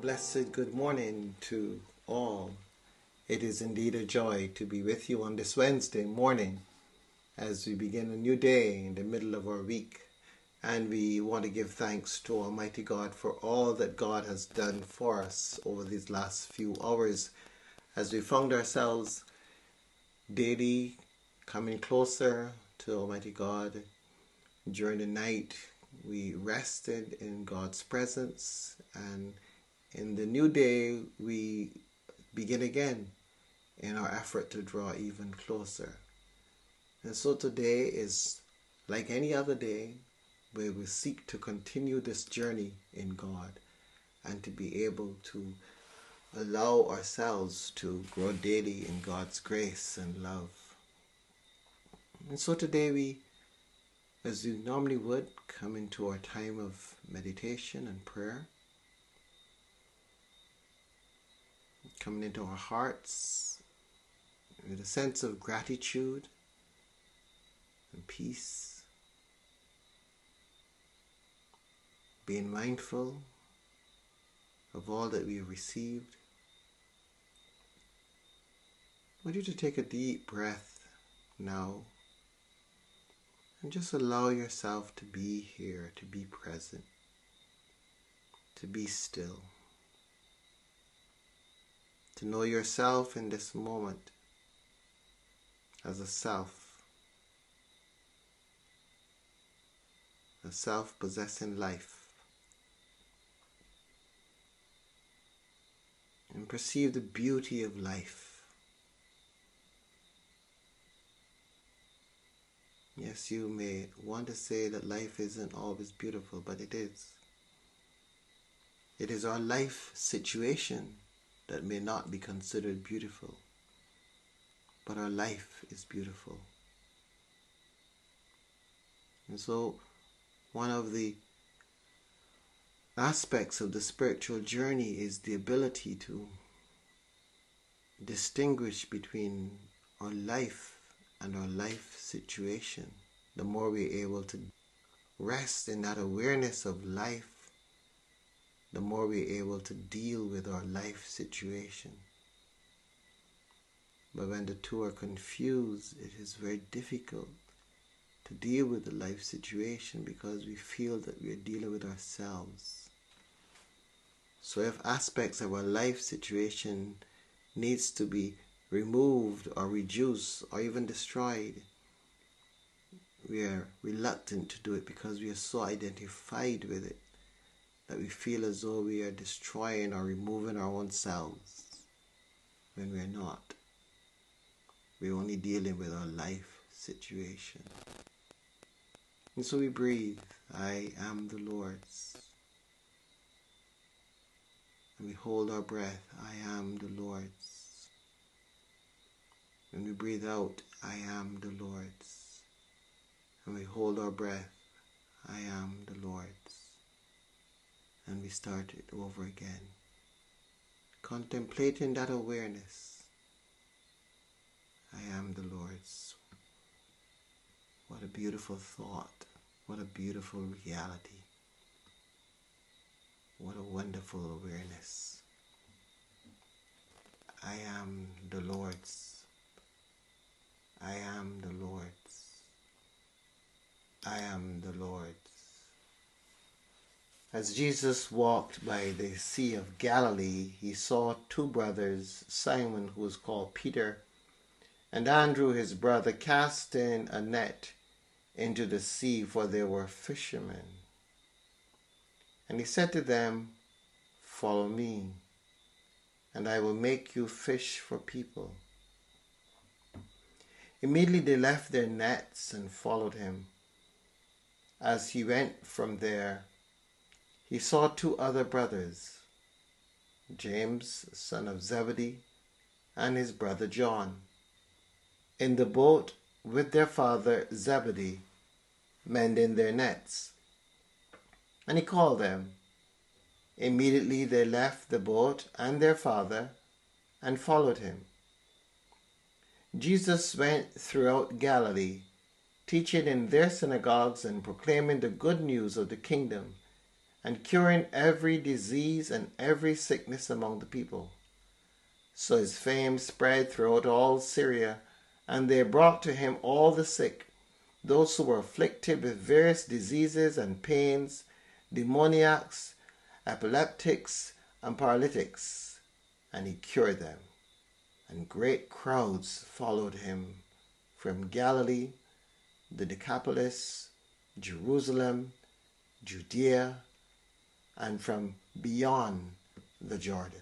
blessed good morning to all. It is indeed a joy to be with you on this Wednesday morning as we begin a new day in the middle of our week. And we want to give thanks to Almighty God for all that God has done for us over these last few hours as we found ourselves daily coming closer to Almighty God. During the night, we rested in God's presence, and in the new day, we begin again in our effort to draw even closer. And so today is like any other day where we seek to continue this journey in God and to be able to allow ourselves to grow daily in God's grace and love. And so today we, as we normally would, come into our time of meditation and prayer. Coming into our hearts with a sense of gratitude and peace. Being mindful of all that we have received. I want you to take a deep breath now and just allow yourself to be here, to be present, to be still. To know yourself in this moment as a self-possessing life, and perceive the beauty of life. Yes, you may want to say that life isn't always beautiful, but it is. It is our life situation that may not be considered beautiful, but our life is beautiful. And so one of the aspects of the spiritual journey is the ability to distinguish between our life and our life situation. The more we're able to rest in that awareness of life, the more we're able to deal with our life situation. But when the two are confused, it is very difficult to deal with the life situation because we feel that we are dealing with ourselves. So if aspects of our life situation needs to be removed or reduced or even destroyed, we are reluctant to do it because we are so identified with it that we feel as though we are destroying or removing our own selves, when we're not. We're only dealing with our life situation. And so we breathe, I am the Lord's. And we hold our breath, I am the Lord's. And we breathe out, I am the Lord's. And we hold our breath, I am the Lord's. And we start it over again. Contemplating that awareness. I am the Lord's. What a beautiful thought. What a beautiful reality. What a wonderful awareness. I am the Lord's. I am the Lord's. I am the Lord's. As Jesus walked by the Sea of Galilee, he saw two brothers, Simon, who was called Peter, and Andrew his brother, casting a net into the sea, for they were fishermen. And he said to them, follow me, and I will make you fish for people. Immediately they left their nets and followed him. As he went from there, he saw two other brothers, James, son of Zebedee, and his brother John, in the boat with their father Zebedee, mending their nets. And he called them. Immediately they left the boat and their father and followed him. Jesus went throughout Galilee, teaching in their synagogues and proclaiming the good news of the kingdom, and curing every disease and every sickness among the people. So his fame spread throughout all Syria, and they brought to him all the sick, those who were afflicted with various diseases and pains, demoniacs, epileptics, and paralytics, and he cured them. And great crowds followed him from Galilee, the Decapolis, Jerusalem, Judea, and from beyond the Jordan.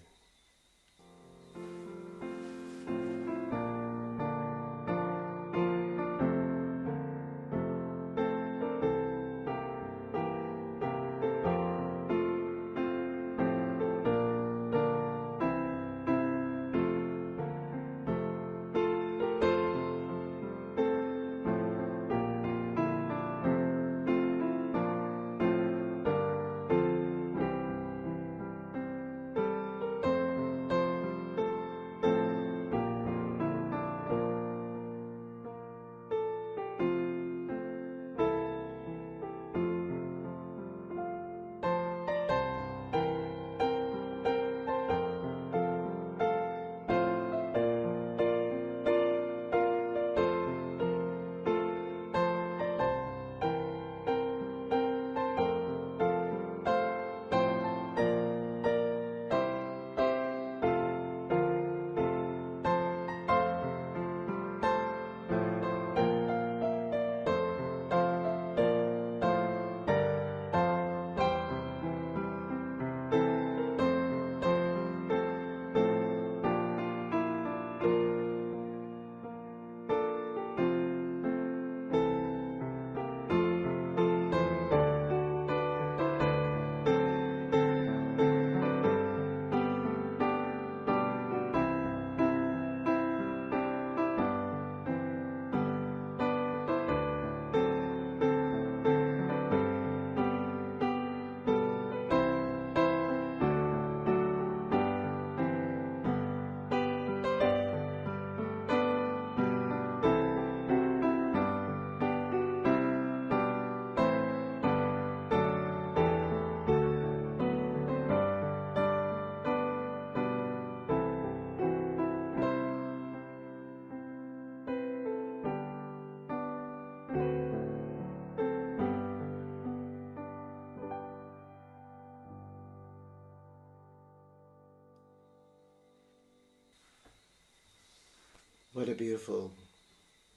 What a beautiful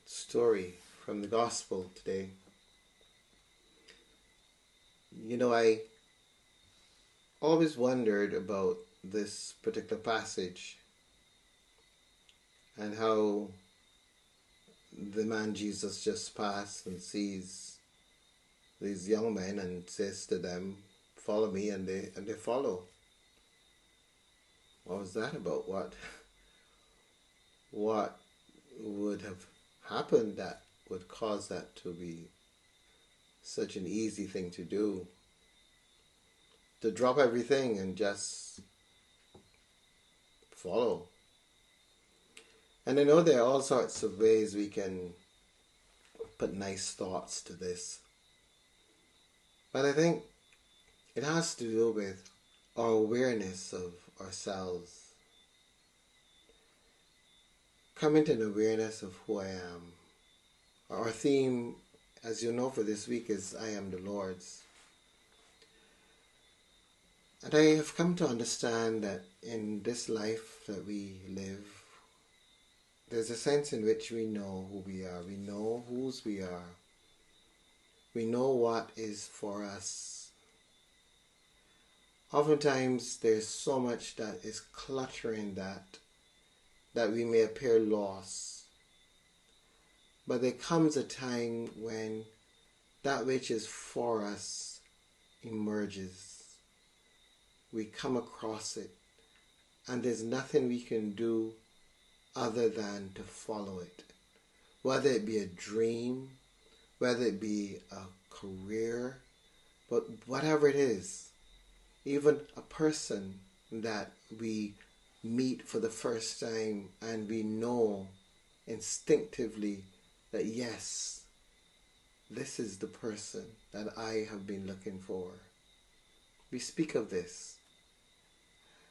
story from the gospel today. You know, I always wondered about this particular passage and how the man Jesus just passed and sees these young men and says to them, "Follow me," and they follow. What was that about? What would have happened that would cause that to be such an easy thing to do? To drop everything and just follow. And I know there are all sorts of ways we can put nice thoughts to this. But I think it has to do with our awareness of ourselves. Coming to an awareness of who I am. Our theme, as you know, for this week is I am the Lord's. And I have come to understand that in this life that we live, there's a sense in which we know who we are. We know whose we are. We know what is for us. Oftentimes there's so much that is cluttering that we may appear lost. But there comes a time when that which is for us emerges. We come across it, and there's nothing we can do other than to follow it. Whether it be a dream, whether it be a career, but whatever it is, even a person that we meet for the first time and we know instinctively that yes, this is the person that I have been looking for. we speak of this.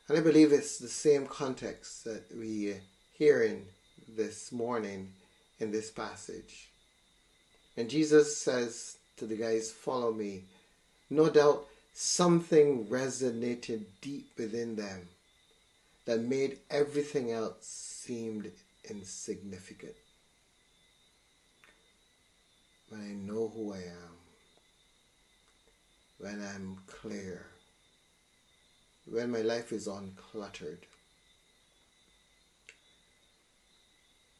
And I believe it's the same context that we hear in this morning in this passage. And Jesus says to the guys, follow me. No doubt something resonated deep within them that made everything else seemed insignificant. When I know who I am, when I'm clear, when my life is uncluttered,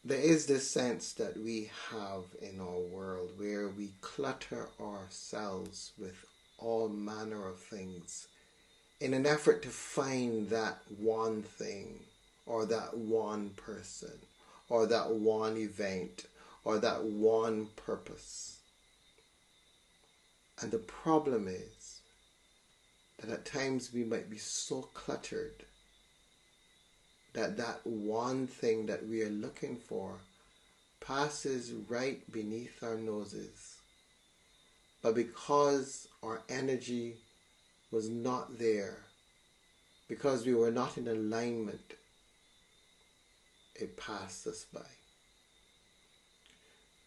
there is this sense that we have in our world where we clutter ourselves with all manner of things in an effort to find that one thing or that one person or that one event or that one purpose. And the problem is that at times we might be so cluttered that that one thing that we are looking for passes right beneath our noses. But because our energy was not there, because we were not in alignment, it passed us by.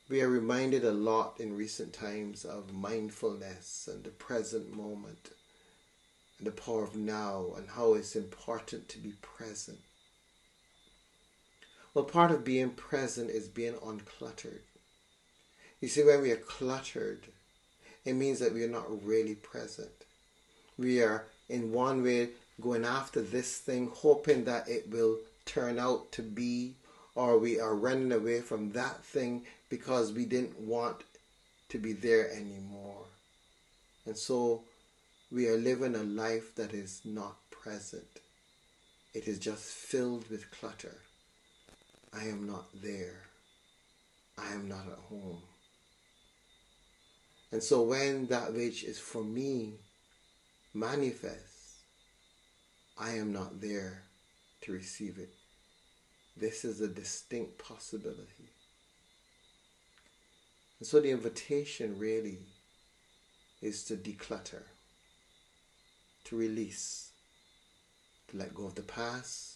We are reminded a lot in recent times of mindfulness and the present moment and the power of now and how it's important to be present. Well, part of being present is being uncluttered. You see, when we are cluttered, it means that we are not really present. We are in one way going after this thing, hoping that it will turn out to be, or we are running away from that thing because we didn't want to be there anymore. And so we are living a life that is not present. It is just filled with clutter. I am not there. I am not at home. And so when that which is for me manifests, I am not there to receive it. This is a distinct possibility. And so the invitation really is to declutter, to release, to let go of the past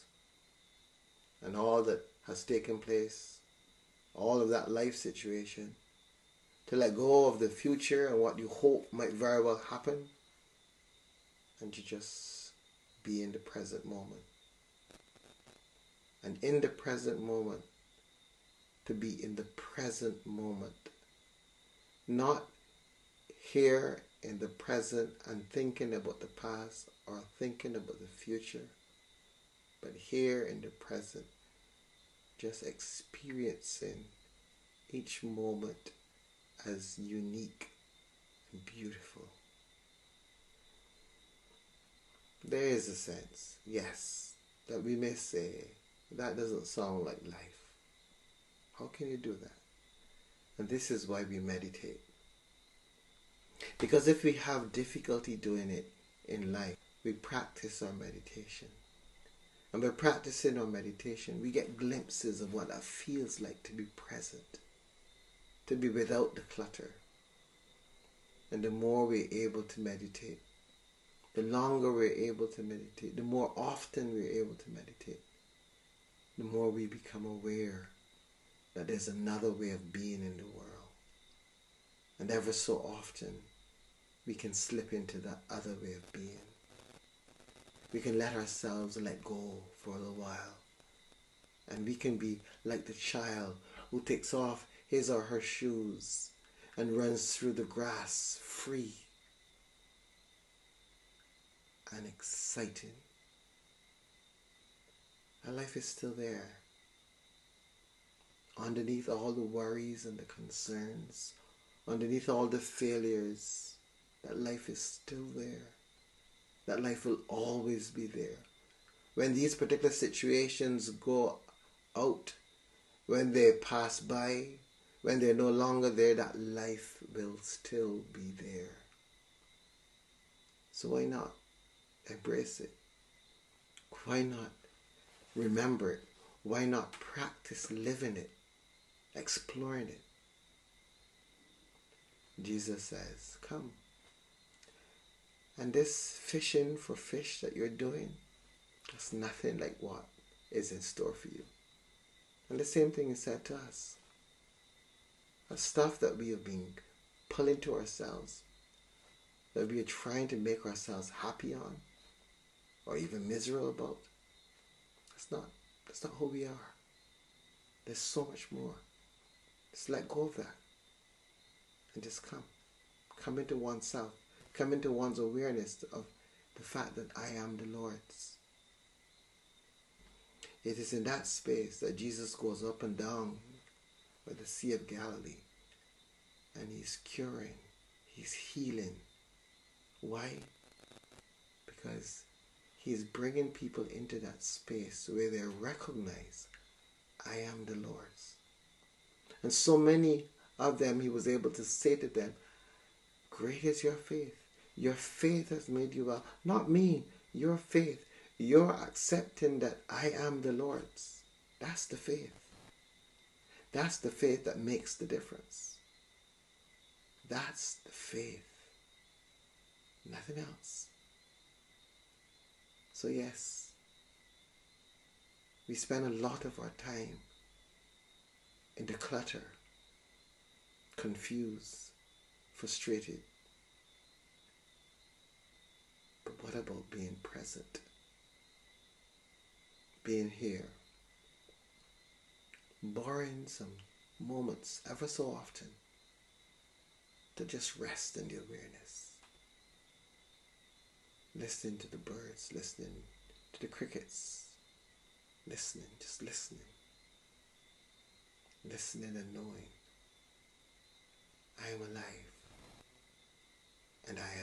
and all that has taken place, all of that life situation, to let go of the future and what you hope might very well happen, and to just be in the present moment. And in the present moment, to be in the present moment, not here in the present and thinking about the past or thinking about the future, but here in the present, just experiencing each moment as unique and beautiful. There is a sense, yes, that we may say, that doesn't sound like life. How can you do that? And this is why we meditate. Because if we have difficulty doing it in life, we practice our meditation. And by practicing our meditation, we get glimpses of what that feels like to be present, to be without the clutter. And the more we're able to meditate, the longer we're able to meditate, the more often we're able to meditate, the more we become aware that there's another way of being in the world. And ever so often, we can slip into that other way of being. We can let ourselves let go for a little while. And we can be like the child who takes off his or her shoes and runs through the grass free and exciting. Our life is still there. Underneath all the worries and the concerns, underneath all the failures, that life is still there. That life will always be there. When these particular situations go out, when they pass by, when they're no longer there, that life will still be there. So why not embrace it? Why not remember it? Why not practice living it, exploring it? Jesus says, come. And this fishing for fish that you're doing, that's nothing like what is in store for you. And the same thing is said to us. The stuff that we have been pulling to ourselves, that we are trying to make ourselves happy on, or even miserable about, that's not who we are. There's so much more. Just let go of that. And just come. Come into oneself. Come into one's awareness of the fact that I am the Lord's. It is in that space that Jesus goes up and down by the Sea of Galilee. And he's curing. He's healing. Why? Because he's bringing people into that space where they recognize, I am the Lord's. And so many of them, he was able to say to them, great is your faith. Your faith has made you well. Not me, your faith. You're accepting that I am the Lord's. That's the faith. That's the faith that makes the difference. That's the faith. Nothing else. So yes, we spend a lot of our time in the clutter, confused, frustrated. But what about being present? Being here. Borrowing some moments ever so often to just rest in the awareness. Listening to the birds, listening to the crickets, listening, just listening. Listening and knowing I am alive and I